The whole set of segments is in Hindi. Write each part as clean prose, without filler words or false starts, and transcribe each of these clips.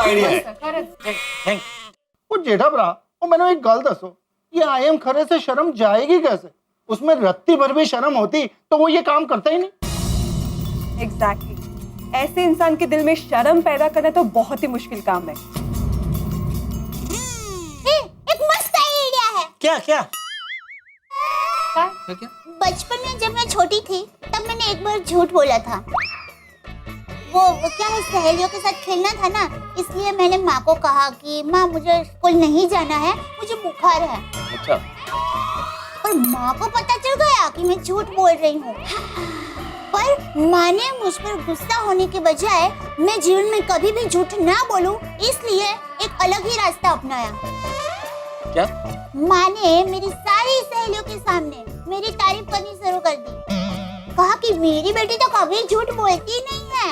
आइडिया है। थैंक वो जेठा भरा, वो मैंने एक गल दसो, ये आईएम खरे से शर्म जाएगी कैसे? उसमें रत्ती भर भी शर्म होती तो वो ये काम करता ही नहीं। एग्जैक्टली ऐसे इंसान के दिल में शर्म पैदा करना तो बहुत ही मुश्किल काम है। एक मस्त आइडिया है। क्या क्या क्या? बचपन में जब मैं छोटी थी तब मैंने एक बार झूठ बोला था। वो क्या है, सहेलियों के साथ खेलना था ना, इसलिए मैंने माँ को कहा कि माँ मुझे स्कूल नहीं जाना है, मुझे बुखार है। अच्छा। और माँ को पता चल गया कि मैं झूठ बोल रही हूँ, पर माँ ने मुझ पर गुस्सा होने के बजाय मैं जीवन में कभी भी झूठ ना बोलूं, इसलिए एक अलग ही रास्ता अपनाया। क्या? माँ ने मेरी सारी सहेलियों के सामने मेरी तारीफ करनी शुरू कर दी। कहा कि मेरी बेटी तो कभी झूठ बोलती नहीं है,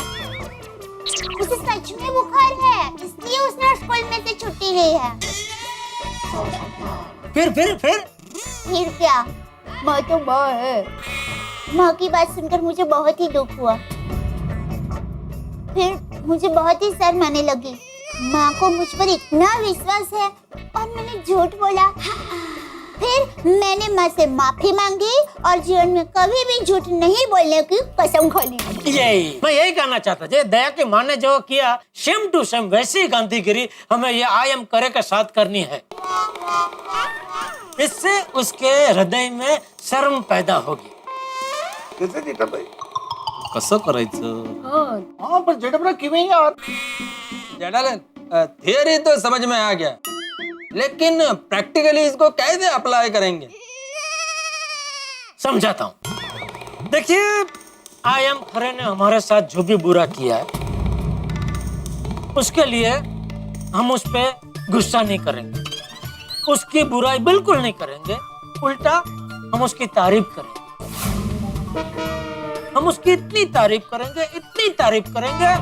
उसे सच में बुखार है, इसलिए उसने स्कूल में से छुट्टी ली है। फिर क्या, माँ तो माँ है। माँ की बात सुनकर मुझे बहुत ही दुख हुआ। फिर मुझे बहुत ही शर्म आने लगी। माँ को मुझ पर इतना विश्वास है और मैंने झूठ बोला। फिर मैंने माँ से माफी मांगी और जीवन में कभी भी झूठ नहीं बोलने की कसम खा ली। मैं यही कहना चाहता था, दया की माँ ने जो किया सेम टू सेम वैसी ही गांधीगिरी हमें ये आईएम करे के साथ करनी है। इससे उसके हृदय में शर्म पैदा होगी। कैसे जेठा भाई? कसं करायचं? हाँ पर जेठा भरा किवें यार? जेठालाल, थियरी तो समझ में आ गया, लेकिन प्रैक्टिकली इसको कैसे अप्लाई करेंगे? समझाता हूँ। देखिए, आईएम खरे ने हमारे साथ जो भी बुरा किया है उसके लिए हम उस पे गुस्सा नहीं करेंगे, उसकी बुराई बिल्कुल नहीं करेंगे, उल्टा हम उसकी तारीफ करेंगे। हम उसकी इतनी तारीफ करेंगे, इतनी तारीफ करेंगे,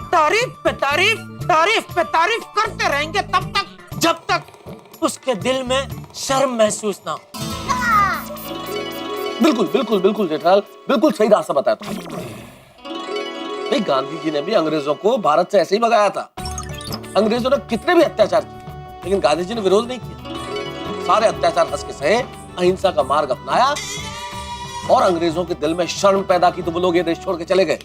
तारीफ पे तारीफ, तारीफ पे तारीफ करते रहेंगे तब तक जब तक उसके दिल में शर्म महसूस ना हो। बिल्कुल बिल्कुल बिल्कुल जेठालाल, बिल्कुल सही रास्ता बताया तुमने। भाई गांधी जी ने भी अंग्रेजों को भारत से ऐसे ही भगाया था। अंग्रेजों ने कितने भी अत्याचार किए, लेकिन गांधी जी ने विरोध नहीं किया। सारे अत्याचार हंस के सहे, अहिंसा का मार्ग अपनाया और अंग्रेजों के दिल में शर्म पैदा की तो वो लोग ये देश छोड़ के चले गए।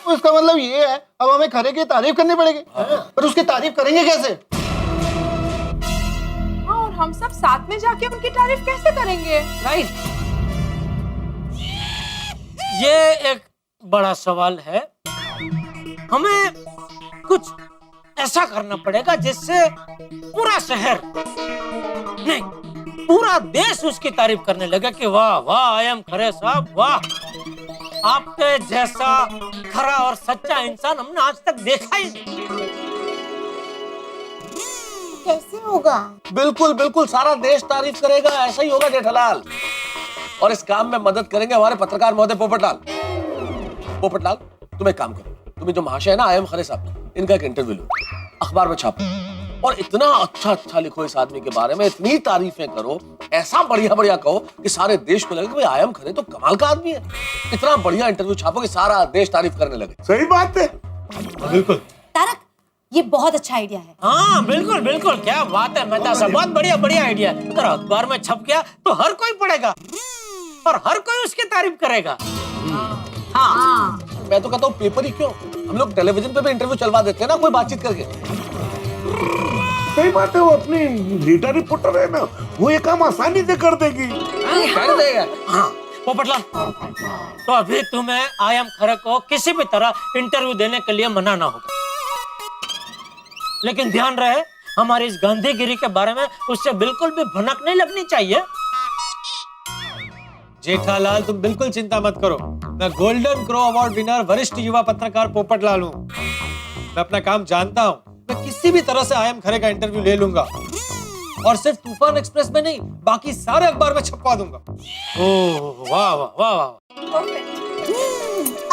तो इसका मतलब ये है अब हमें खरे की तारीफ करनी पड़ेगी। पर उसकी तारीफ करेंगे कैसे? हाँ, और हम सब साथ में जाके उनकी तारीफ कैसे करेंगे? राइट, ये एक बड़ा सवाल है। हमें कुछ ऐसा करना पड़ेगा जिससे पूरा शहर नहीं, पूरा देश उसकी तारीफ करने लगे कि वाह वाह आईएम खरे साहब, वाह, आपके जैसा खरा और सच्चा इंसान हमने आज तक देखा ही नहीं। कैसे होगा? बिल्कुल बिल्कुल, सारा देश तारीफ करेगा, ऐसा ही होगा जेठालाल। और इस काम में मदद करेंगे हमारे पत्रकार महोदय पोपटलाल। पोपटलाल, तुम एक काम करो, तुम्हें जो महाशय है ना आईएम खरे साहब, इनका एक इंटरव्यू लो, अखबार में छापो और इतना अच्छा अच्छा लिखो इस आदमी के बारे में, इतनी तारीफें करो, ऐसा बढ़िया बढ़िया कहो कि सारे देश को लगे कि भाई आईएम खरे तो कमाल का आदमी है। इतना बढ़िया इंटरव्यू छापो कि सारा देश तारीफ करने लगे। सही बात है। बिल्कुल तारक, ये बहुत अच्छा आइडिया है। हाँ बिल्कुल बिल्कुल, क्या बात है मेहता साहब, बहुत बढ़िया बढ़िया आइडिया है। अगर अखबार में छप गया तो हर कोई पढ़ेगा और हर कोई उसकी तारीफ करेगा। हाँ, मैं तो कहता हूँ पेपर ही क्यों, हम लोग टेलीविजन पे भी इंटरव्यू चलवा देते हैं ना, कोई बातचीत करके। सही बात है, वो अपनी रीटा रिपोर्टर है ना, वो ये काम आसानी से कर देगी। कर देगा। हाँ पोपटलाल, तो अभी तुम्हें आईएम खरे को किसी भी तरह इंटरव्यू देने के लिए मना ना होगा, लेकिन ध्यान रहे हमारी इस गांधीगिरी के बारे में उससे बिल्कुल भी भनक नहीं लगनी चाहिए। जेठालाल, तुम बिल्कुल चिंता मत करो, मैं गोल्डन क्रो अवार्ड विनर वरिष्ठ युवा पत्रकार पोपटलाल हूँ। मैं अपना काम जानता हूँ, मैं किसी भी तरह से आईएम खरे का इंटरव्यू ले लूंगा और सिर्फ तूफान एक्सप्रेस में नहीं, बाकी सारे अखबार में छपवा दूंगा। ओह वाह वाह वाह वाह,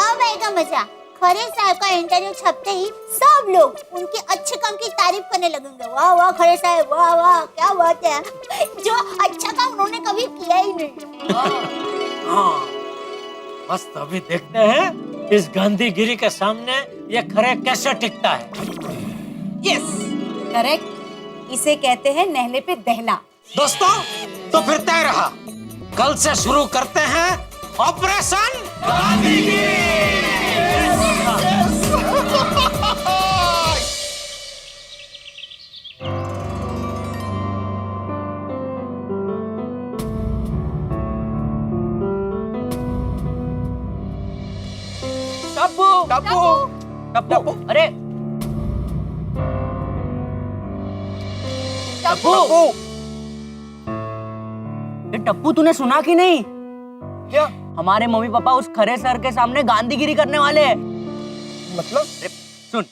अब आएगा मजा। खरे साहब का इंटरव्यू छपते ही सब लोग उनके अच्छे काम की तारीफ करने लगेंगे। वाह वाह खरे साहब, वाह वाह, क्या बात है, जो अच्छा काम उन्होंने कभी किया ही नहीं। हाँ बस अभी देखते हैं इस गांधीगिरी के सामने ये खरे कैसे टिकता है। यस करेक्ट, इसे कहते हैं नहले पे दहला। दोस्तों तो फिर तय रहा, कल से शुरू करते हैं ऑपरेशन टप्पू टप्पू टप्पू अरे टप्पू टप्पू तूने सुना कि नहीं? क्या हमारे मम्मी पापा उस खरे सर के सामने गांधीगिरी करने वाले हैं। मतलब? सुन।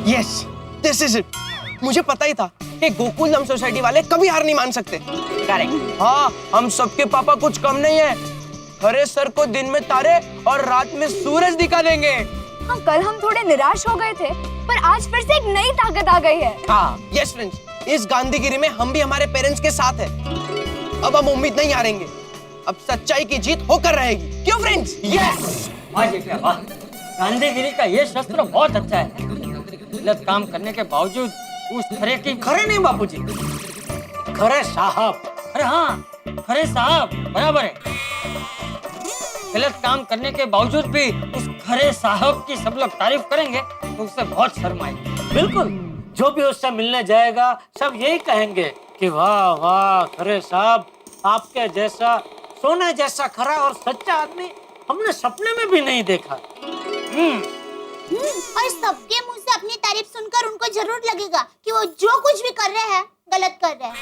Yes this is it. मुझे पता ही था कि गोकुलधाम सोसाइटी वाले कभी हार नहीं मान सकते। करेक्ट। हाँ, हम सबके पापा कुछ कम नहीं है। हरे सर को दिन में तारे और रात में सूरज दिखा देंगे। हाँ, कल हम थोड़े निराश हो गए थे, पर आज फिर से एक नई ताकत आ गई है। हाँ यस फ्रेंड्स, इस गांधीगिरी में हम भी हमारे पेरेंट्स के साथ हैं। अब हम उम्मीद नहीं हारेंगे, अब सच्चाई की जीत होकर रहेगी। क्यों फ्रेंड्स? यस, वाह जी क्या वाह। गांधीगिरी का ये शस्त्र बहुत अच्छा है। गलत काम करने के बावजूद उस खरे की, खरे नहीं बापूजी, खरे साहब, अरे हाँ खरे साहब बराबर है। गलत काम करने के बावजूद भी उस खरे साहब की सब लोग तारीफ करेंगे तो उससे बहुत शर्म आएगी। बिल्कुल, जो भी उससे मिलने जाएगा सब यही कहेंगे कि वाह वाह खरे साहब, आपके जैसा सोने जैसा खरा और सच्चा आदमी हमने सपने में भी नहीं देखा। और सबके मुंह से अपनी तारीफ सुनकर उनको जरूर लगेगा कि वो जो कुछ भी कर रहे हैं गलत कर रहे हैं।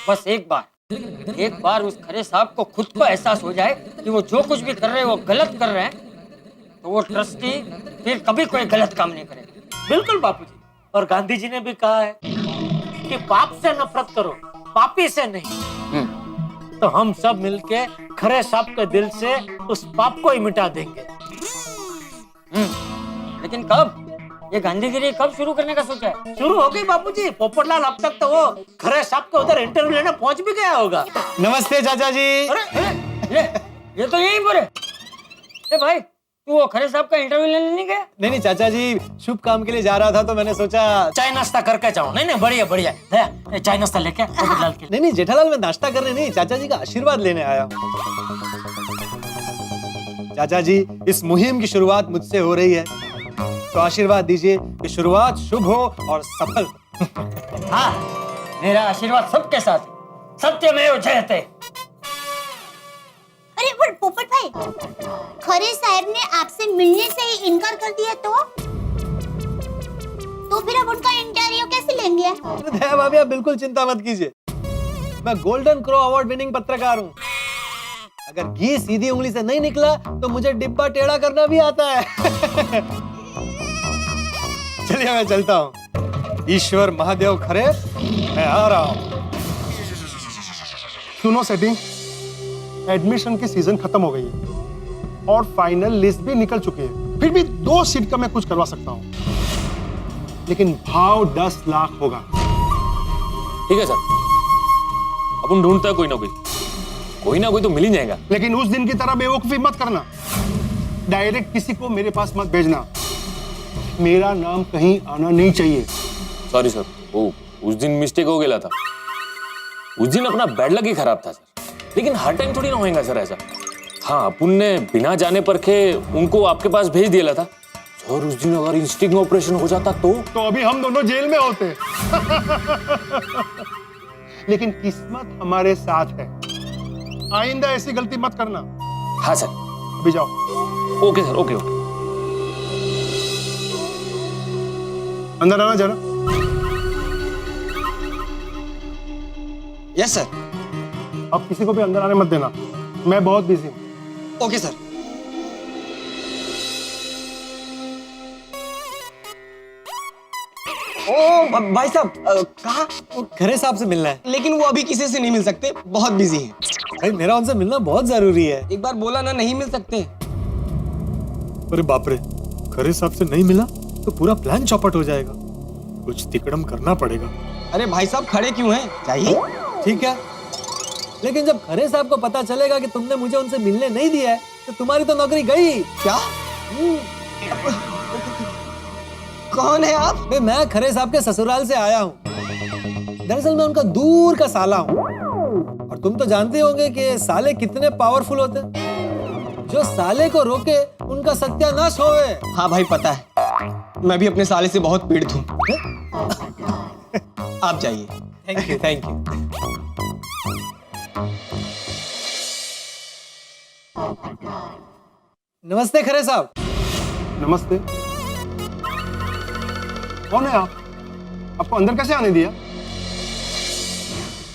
बस एक बार उस खरे साहब को खुद को एहसास हो जाए कि वो जो कुछ भी कर रहे हैं वो गलत कर रहे हैं, तो वो ट्रस्टी फिर कभी कोई गलत काम नहीं करेगा। बिल्कुल बापूजी, और गांधी जी ने भी कहा है कि पाप से नफरत करो, पापी से नहीं। तो हम सब मिलके खरे साहब के दिल से उस पाप को ही मिटा देंगे। लेकिन कब? ये गांधीगिरी कब शुरू करने का सोचा है? शुरू हो गई बापूजी। पोपटलाल अब तक तो वो खरे साहब को उधर इंटरव्यू लेने पहुंच भी गया होगा। नमस्ते चाचा जी। अरे ये तो यही बोले। ए भाई, तू वो खरे साहब का इंटरव्यू लेने नहीं गया? नहीं चाचा जी, शुभ काम के लिए जा रहा था तो मैंने सोचा चाय नाश्ता करके जाओ। नहीं बढ़िया बढ़िया, चाय नाश्ता लेके पोपटलाल के। नहीं जेठालाल, मैं नाश्ता करने नहीं, चाचा जी का आशीर्वाद लेने आया हूँ। चाचा जी, इस मुहिम की शुरुआत मुझसे हो रही है, तो आशीर्वाद दीजिए कि शुरुआत शुभ हो और सफल। हाँ, मेरा आशीर्वाद सबके साथ। सत्यमेव जयते। अरे पर पोपट भाई, खरे साहब ने आपसे मिलने से ही इनकार कर दिया तो फिर अब उनका इंटरव्यू कैसे लेंगे? दया भाभी, आप बिल्कुल चिंता मत कीजिए। मैं गोल्डन क्रो अवार्ड विनिंग पत्रकार हूँ। अगर घी सीधी उंगली से नहीं निकला तो मुझे डिब्बा टेढ़ा करना भी आता है। चलिए मैं चलता हूँ। ईश्वर महादेव खरे, मैं आ रहा हूँ। सुनो सेटिंग, एडमिशन की सीजन खत्म हो गई है और फाइनल लिस्ट भी निकल चुकी है। फिर भी 2 सीट का मैं कुछ करवा सकता हूँ, लेकिन भाव 10 लाख होगा। ठीक है सर, अपन ढूंढता है कोई ना कोई तो मिल ही जाएगा। लेकिन उस दिन की तरह बेवकूफी मत करना। डायरेक्ट किसी को मेरे पास मत भेजना। मेरा नाम कहीं आना नहीं चाहिए। सॉरी सर, वो उस दिन मिस्टेक हो गया था। उस दिन अपना बैड लक ही खराब था सर, लेकिन हर टाइम थोड़ी ना होएगा सर ऐसा। हाँ, अपन ने बिना जाने परखे उनको आपके पास भेज दिया था। और उस दिन अगर इंस्टिंग ऑपरेशन हो जाता तो अभी हम दोनों जेल में होते। लेकिन किस्मत हमारे साथ है। आइंदा ऐसी गलती मत करना। हाँ सर। अभी जाओ। Okay sir, okay. अंदर आना जरा। Yes sir. अब किसी को भी अंदर आने मत देना, मैं बहुत बिजी हूँ। Okay sir. ओ भाई साहब, कहाँ? खरे साहब से मिलना है। लेकिन वो अभी किसी से नहीं मिल सकते, बहुत बिजी हैं। भाई मेरा उनसे मिलना बहुत जरूरी है। एक बार बोला ना, नहीं मिल सकते। अरे बाप रे, खरे साहब से नहीं मिला तो पूरा प्लान चौपट हो जाएगा। कुछ तिकड़म करना पड़ेगा। अरे भाई साहब, खड़े क्यों हैं? चाहिए। ठीक है, लेकिन जब खरे साहब को पता चलेगा कि तुमने मुझे उनसे मिलने नहीं दिया है तो तुम्हारी तो नौकरी गई। क्या? कौन है आप? बे, मैं खरे साहब के ससुराल से आया हूँ। दरअसल मैं उनका दूर का साला हूँ और तुम तो जानते होंगे कि साले कितने पावरफुल होते हैं। जो साले को रोके उनका सत्यानाश होवे। हाँ भाई पता है, मैं भी अपने साले से बहुत पीड़ित हूँ। आप जाइए। Thank you thank you. नमस्ते खरे साहब। नमस्ते। कौन है आप? आपको अंदर कैसे आने दिया?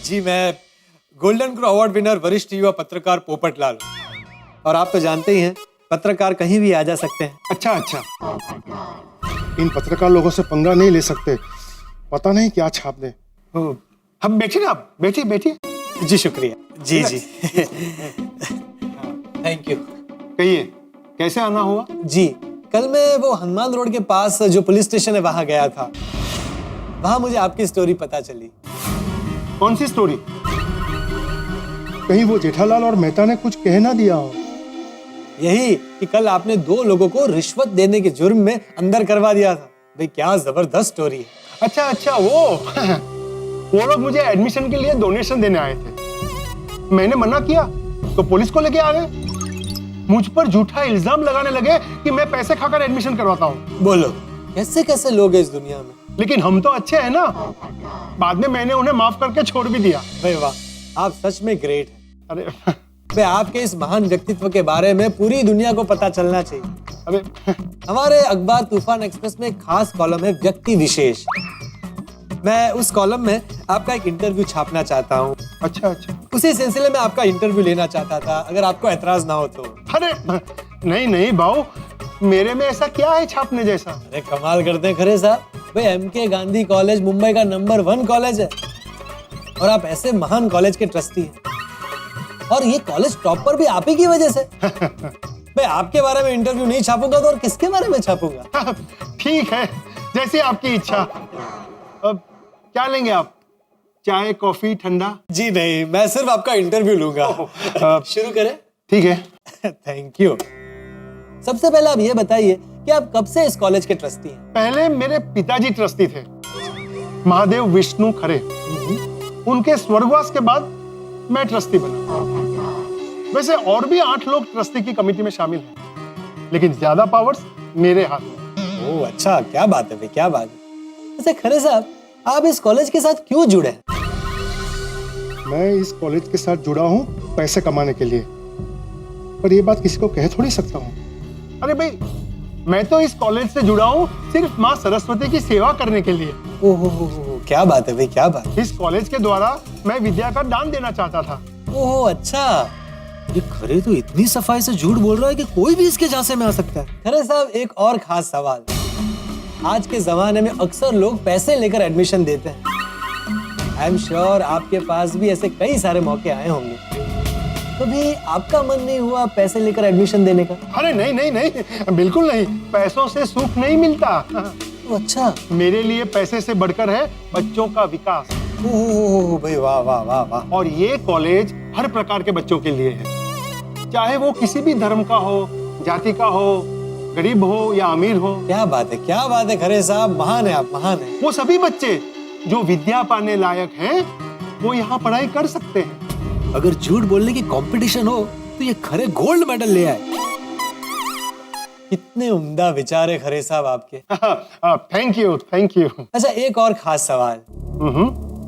जी मैं गोल्डन क्रो अवार्ड विनर वरिष्ठ युवा पत्रकार पोपट लाल हूं। और आप तो जानते ही हैं पत्रकार कहीं भी आ जा सकते हैं। अच्छा अच्छा, इन पत्रकार लोगों से पंगा नहीं ले सकते, पता नहीं क्या छाप दे। हम बैठिए ना, आप बैठिए बैठिए। जी शुक्रिया। जी जी थैंक यू। कहिए कैसे आना हुआ? जी कल मैं वो हनुमान रोड के पास जो पुलिस स्टेशन है वहां गया था। वहां मुझे आपकी स्टोरी पता चली। कौन सी स्टोरी? कहीं वो जेठालाल और मेहता ने कुछ कह ना दिया हो? यही कि कल आपने 2 लोगों को रिश्वत देने के जुर्म में अंदर करवा दिया था। भाई क्या जबरदस्त स्टोरी है। अच्छा अच्छा, वो लोग मुझे एडमिशन के लिए डोनेशन देने आए थे। मैंने मना किया तो पुलिस को लेके आ गए। मुझ पर झूठा इल्जाम लगाने लगे कि मैं पैसे खाकर एडमिशन करवाता हूँ। बोलो कैसे कैसे लोग हैं इस दुनिया में। लेकिन हम तो अच्छे हैं ना। बाद में मैंने उन्हें माफ करके छोड़ भी दिया। भाई वाह, आप सच में ग्रेट हैं। अरे भाई आपके इस महान व्यक्तित्व के बारे में पूरी दुनिया को पता चलना चाहिए। अरे हमारे अखबार तूफान एक्सप्रेस में एक खास कॉलम है व्यक्ति विशेष। मैं उस कॉलम में आपका एक इंटरव्यू छापना चाहता हूँ। अच्छा अच्छा, उसी सिलसिले में आपका इंटरव्यू लेना चाहता था, अगर आपको ऐतराज ना हो तो। अरे नहीं नहीं बाऊ, मेरे में ऐसा क्या है छापने जैसा? अरे कमाल करते हैं खरे साहब। भाई एमके गांधी कॉलेज मुंबई का नंबर 1 कॉलेज है और आप ऐसे महान कॉलेज के ट्रस्टी हैं। और ये कॉलेज टॉपर भी आप ही की वजह से। भाई आपके बारे में इंटरव्यू नहीं छापूंगा तो और किसके बारे में छापूंगा? ठीक है, जैसी आपकी इच्छा। अब क्या लेंगे आप? चाय, कॉफी, ठंडा? जी नहीं, मैं सिर्फ आपका इंटरव्यू लूंगा। शुरू करें? ठीक है। Thank you. सबसे पहले आप ये बताइए कि आप कब से इस कॉलेज के ट्रस्टी हैं? पहले मेरे पिताजी ट्रस्टी थे, महादेव विष्णु खरे। उनके स्वर्गवास के बाद मैं ट्रस्टी बना। वैसे और भी 8 लोग ट्रस्टी की कमेटी में शामिल हैं, लेकिन ज्यादा पावर्स मेरे हाथ में। ओह अच्छा, क्या बात है भाई, क्या बात है। वैसे खरे साहब आप इस कॉलेज के साथ क्यों जुड़े हैं? मैं इस कॉलेज के साथ जुड़ा हूँ पैसे कमाने के लिए, पर ये बात किसी को कह थोड़ी सकता हूँ। अरे भाई, मैं तो इस कॉलेज से जुड़ा हूँ सिर्फ माँ सरस्वती की सेवा करने के लिए। ओहो, क्या बात है भाई, क्या बात। इस कॉलेज के द्वारा मैं विद्या का दान देना चाहता था। ओहो अच्छा, ये खरे तो इतनी सफाई से झूठ बोल रहा है कि कोई भी इसके झांसे में आ सकता है। खरे साहब एक और खास सवाल। आज के जमाने में अक्सर लोग पैसे लेकर एडमिशन देते हैं। आई एम श्योर आपके पास भी ऐसे कई सारे मौके आए होंगे। तो भी आपका मन नहीं हुआ पैसे लेकर एडमिशन देने का? अरे नहीं नहीं नहीं, बिल्कुल नहीं। पैसों से सुख नहीं मिलता। अच्छा, मेरे लिए पैसे से बढ़कर है बच्चों का विकास। ओह भाई वाह वाह वाह वाह। और ये कॉलेज हर प्रकार के बच्चों के लिए है, चाहे वो किसी भी धर्म का हो, जाति का हो, गरीब हो या अमीर हो। क्या बात है, क्या बात है खरे साहब, महान है आप, महान है। वो सभी बच्चे जो विद्या पाने लायक हैं, वो यहाँ पढ़ाई कर सकते हैं। अगर झूठ बोलने की कंपटीशन हो तो ये खरे गोल्ड मेडल ले आए। कितने उम्दा विचार है खरे साहब आपके। Thank you thank you. अच्छा एक और खास सवाल।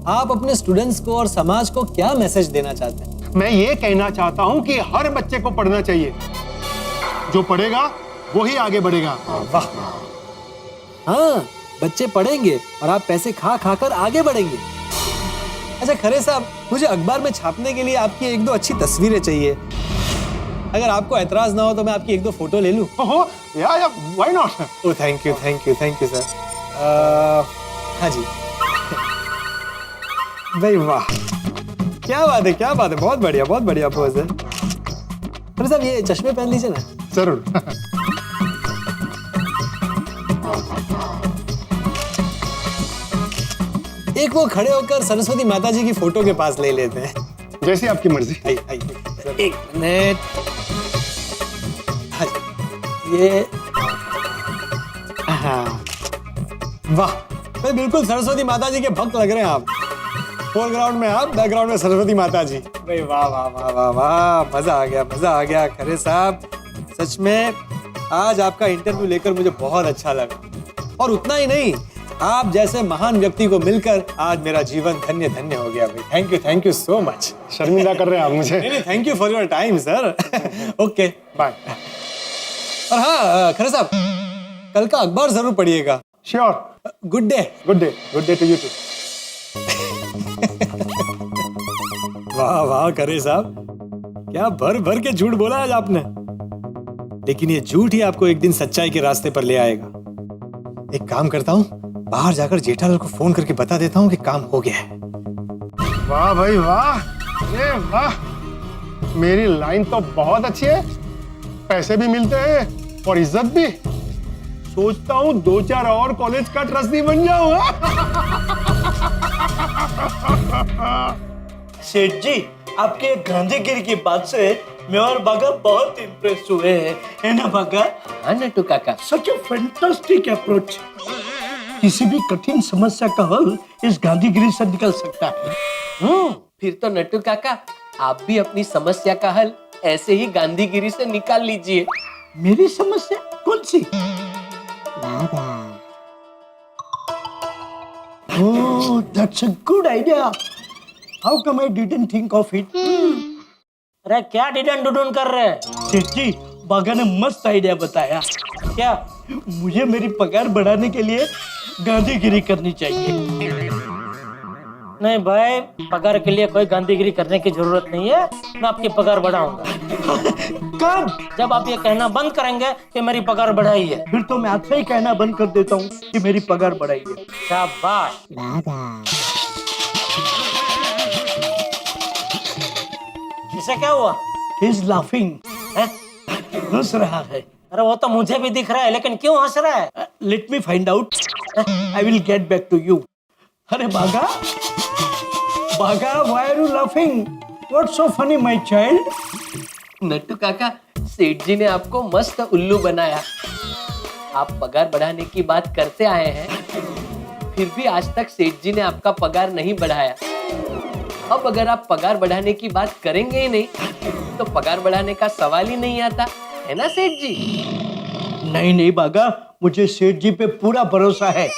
आप अपने स्टूडेंट्स को और समाज को क्या मैसेज देना चाहते हैं? मैं ये कहना चाहता हूँ कि हर बच्चे को पढ़ना चाहिए। जो पढ़ेगा वो ही आगे बढ़ेगा। वाह, हाँ बच्चे पढ़ेंगे और आप पैसे खा खा कर आगे बढ़ेंगे। अच्छा खरे साहब, मुझे अखबार में छापने के लिए आपकी 1-2 अच्छी तस्वीरें चाहिए। अगर आपको ऐतराज ना हो तो मैं आपकी 1-2 फोटो ले लूं। ओहो, या why not. Oh thank you sir. हाँ जी। भाई वाह, क्या बात है, क्या बात है, बहुत बढ़िया पोज है। खरे साहब ये चश्मे पहन लीजिए ना। जरूर। एक वो खड़े होकर सरस्वती माता जी की फोटो के पास ले लेते हैं। जैसी आपकी मर्जी। एक मिनट। हाँ जी, ये हाँ। वाह, भाई बिल्कुल सरस्वती माता जी के भक्त लग रहे हैं आप। फोरग्राउंड में आप, बैकग्राउंड में सरस्वती माता जी। भाई वाह वाह वाह वाह वाह, मजा आ गया, मजा आ गया। खरे साहब, सच में आज आपका इंटरव्यू लेकर मुझे बहुत अच्छा लगा। और उतना ही नहीं, आप जैसे महान व्यक्ति को मिलकर आज मेरा जीवन धन्य धन्य हो गया भाई। Thank you so much. शर्मिंदा कर रहे हैं आप मुझे। नहीं, thank you for your time sir. Okay bye. और हाँ खरे साहब, कल का अखबार जरूर पढ़िएगा। Sure. Good day. Good day. Good day to you too. वाह वाह खरे साहब, क्या भर भर के झूठ बोला आज आपने। लेकिन ये झूठ ही आपको एक दिन सच्चाई के रास्ते पर ले आएगा। एक काम करता हूँ, बाहर जाकर जेठालाल को फोन करके बता देता हूँ कि काम हो गया है। वाह भाई वाह, अरे वाह, मेरी लाइन तो बहुत अच्छी है, पैसे भी मिलते हैं और इज्जत भी। सोचता हूँ 2-4 और कॉलेज का ट्रस्टी बन जाऊँ। सेठ जी, आपके गांधीगिरी की बात से मैं और बागा बहुत इम्प्रेस हुए हैं, है ना बागा? हाँ नट्टू काका। सच अ फैंटास्टिक अप्रोच। किसी भी कठिन समस्या का हल इस गांधीगिरी से निकल सकता है। फिर तो नट्टू काका, आप भी अपनी समस्या का हल ऐसे ही गांधीगिरी से निकाल लीजिए। मेरी समस्या कौन सी? Oh, that's a good idea. How come I didn't think of it? अरे क्या डिडन डुडन कर रहे हैं? सेठ जी, बागा ने मस्त आइडिया बताया। क्या? मुझे मेरी पगार बढ़ाने के लिए गांधीगिरी करनी चाहिए। नहीं भाई, पगार के लिए कोई गांधीगिरी करने की जरूरत नहीं है। मैं आपकी पगार बढ़ाऊंगा। कब? जब आप ये कहना बंद करेंगे कि मेरी पगार बढ़ाई है। फिर तो मैं आज से ही कहना बंद कर देता हूँ कि मेरी पगार बढ़ाई है। शाबाश। इसे क्या हुआ? He is laughing. हंस रहा है। अरे वो तो मुझे भी दिख रहा है, लेकिन क्यों हंस रहा है? Let me find out. I will get back to you. अरे बागा, बागा, why are you laughing? What's so funny, my child? Nattu काका, सेठ जी ने आपको मस्त उल्लू बनाया। आप पगार बढ़ाने की बात करते आए हैं, फिर भी आज तक सेठ जी ने आपका पगार नहीं बढ़ाया। अब अगर आप पगार बढ़ाने की बात करेंगे ही नहीं, तो पगार बढ़ाने का सवाल ही नहीं आता, है ना सेठ जी? नहीं नहीं बागा, मुझे सेठ जी पे पूरा भरोसा है।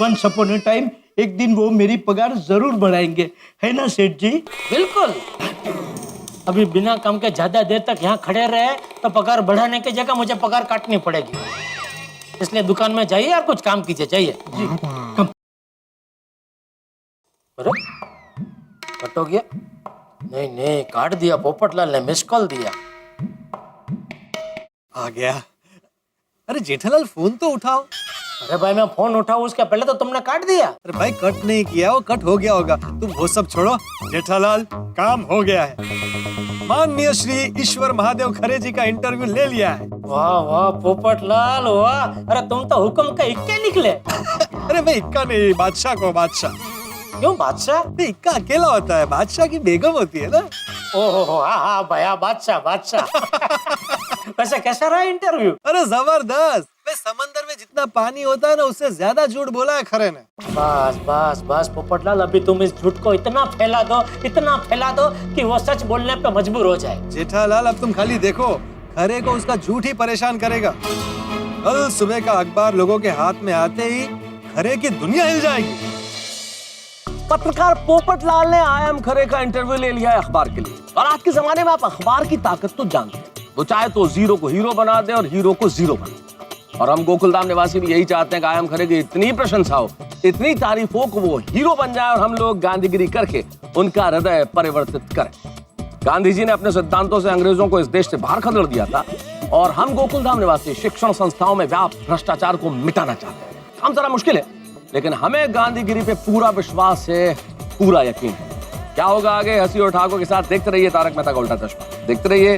Once upon a time, एक दिन वो मेरी पगार जरूर बढ़ाएंगे, है ना सेठ जी? बिल्कुल। अभी बिना काम के ज्यादा देर तक यहाँ खड़े रहे तो पगार बढ़ाने की जगह मुझे पगार काटनी पड़ेगी। इसलिए दुकान में जाइए और कुछ काम कीजिए। जाइए जी। अरे कट हो गया? नहीं नहीं, काट दिया। पोपटलाल ने मिस कॉल दिया। आ गया। अरे जेठालाल, फोन तो उठाओ। अरे भाई, मैं फोन उठाऊं उसके पहले तो तुमने काट दिया। अरे भाई, कट नहीं किया, वो कट हो गया होगा। तुम वो सब छोड़ो। जेठालाल, काम हो गया है। माननीय श्री ईश्वर महादेव खरे जी का इंटरव्यू ले लिया है। वाह वाह पोपटलाल वाह। अरे तुम तो हुक्म का इक्के निकले। अरे भाई, इक्का नहीं, बादशाह को बादशाह। क्यों बादशाह? इक्का अकेला होता है, बादशाह की बेगम होती है ना। ओहो, हाँ हाँ भैया, बादशाह बादशाह। वैसे कैसा रहा इंटरव्यू? अरे जबरदस्त। समंदर में जितना पानी होता है ना, उससे ज्यादा झूठ बोला है खरे ने। बस बस बस पोपटलाल, अभी तुम इस झूठ को इतना फैला दो कि वो सच बोलने पे मजबूर हो जाए। जेठालाल, अब तुम खाली देखो, खरे को उसका झूठ ही परेशान करेगा। कल सुबह का अखबार लोगों के हाथ में आते ही खरे की दुनिया हिल जाएगी। पत्रकार पोपटलाल ने आईएम खरे का इंटरव्यू ले लिया है अखबार के लिए। और आज के जमाने में आप अखबार की ताकत तो जानते हैं, वो चाहे तो जीरो को हीरो बना दे और हीरो को जीरो बना दे। और हम गोकुलधाम निवासी भी यही चाहते हैं कि आईएम खरे की इतनी प्रशंसा हो, इतनी तारीफ हो कि वो हीरो बन जाए और हम लोग गांधीगिरी करके उनका हृदय परिवर्तित करें। गांधी जी ने अपने सिद्धांतों से अंग्रेजों को इस देश से बाहर खदेड़ दिया था और हम गोकुलधाम निवासी शिक्षण संस्थाओं में व्याप्त भ्रष्टाचार को मिटाना चाहते हैं। काम जरा मुश्किल है, लेकिन हमें गांधीगिरी पे पूरा विश्वास है, पूरा यकीन है। क्या होगा आगे, हंसी और ठाकुर के साथ देखते रहिए तारक मेहता का उल्टा चश्मा। देखते रहिए,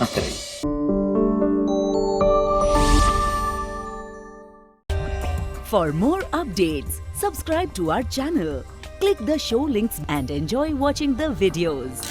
हंसते रहिए। For more updates, subscribe to our channel, click the show links and enjoy watching the videos.